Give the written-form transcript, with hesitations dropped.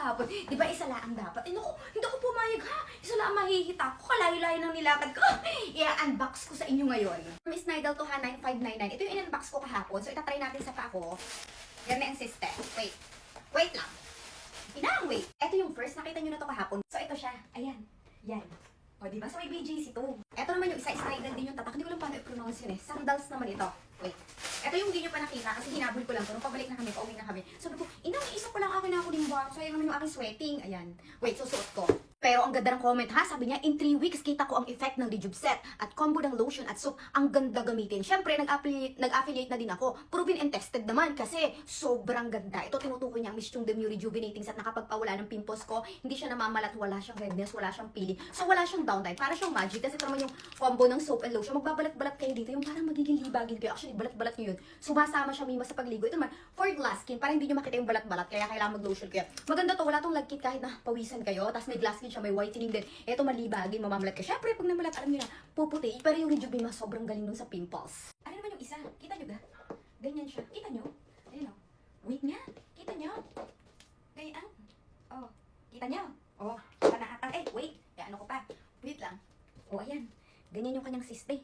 kahapon. Di ba isa lang dapat? Eh naku, hindi ako pumayag ha. Isa lang mahihita ko. Kalayo-layo ng nilakad ko. I-unbox ko sa inyo ngayon. Miss Nidal to ha, 9599. Ito yung in-unbox ko kahapon. So itatry natin sa pa ako. Yan na yung system. Wait. Wait lang. Wait. Ito yung first. Nakita nyo na to kahapon. So ito siya. Ayan. Yan. O, diba? So, may BGC to. Ito naman yung isa, Nidal din yung tatak. Hindi ko lang paano i-pronounce yun eh. Sandals naman ito. Wait. Ito yung hindi nyo pa nakita kasi hinabol ko lang to. Nung pabalik na kami, pauwi na kami. Sabi ko, inang isa pa lang akin na ako din ba? So, ayan naman yung aking sweating. Ayan. Wait, susuot ko. Pero ang ganda ng comment ha, sabi niya, in 3 weeks kita ko ang effect ng Rejuve-Set at combo ng lotion at soap. Ang ganda gamitin. Siyempre, nag-affiliate na din ako. Proven and tested naman kasi sobrang ganda. Ito tinutukoy niya ang Miss Chung Demure Rejuvenating Set. Nakapagpawala ng pimples ko. Hindi siya namamalat, wala siyang redness, wala siyang peeling. So wala siyang downtime. Para siyang magic kasi ito naman yung combo ng soap and lotion. Magbabalat-balat kayo dito. Yung parang magiging libagin kayo. Actually, balat-balat nyo yun. Sumasama siya mima sa pagligo. Ito naman, for glass skin, para hindi nyo makita yung balat-balat. Kaya kailangan mag-lotion kayo. Maganda to. Wala tong lagkit kahit na pawisan kayo. Tapos may glass skin siya, may whitening din. Ito malibagin, mamamalat ka. Syempre, pag namalat, alam nyo na, puputi. Pero yung Rejuve mas sobrang galing dun sa pimples. Ano naman yung isa? Kita nyo ba? Ganyan siya. Kita nyo? Ayun o. Wait nga. Kita nyo? Ganyan. Oh. Kita nyo? Oh. Kita na ata. Eh, wait. Ano ko pa? Wait lang. Oh, ayan. Ganyan yung kanyang siste.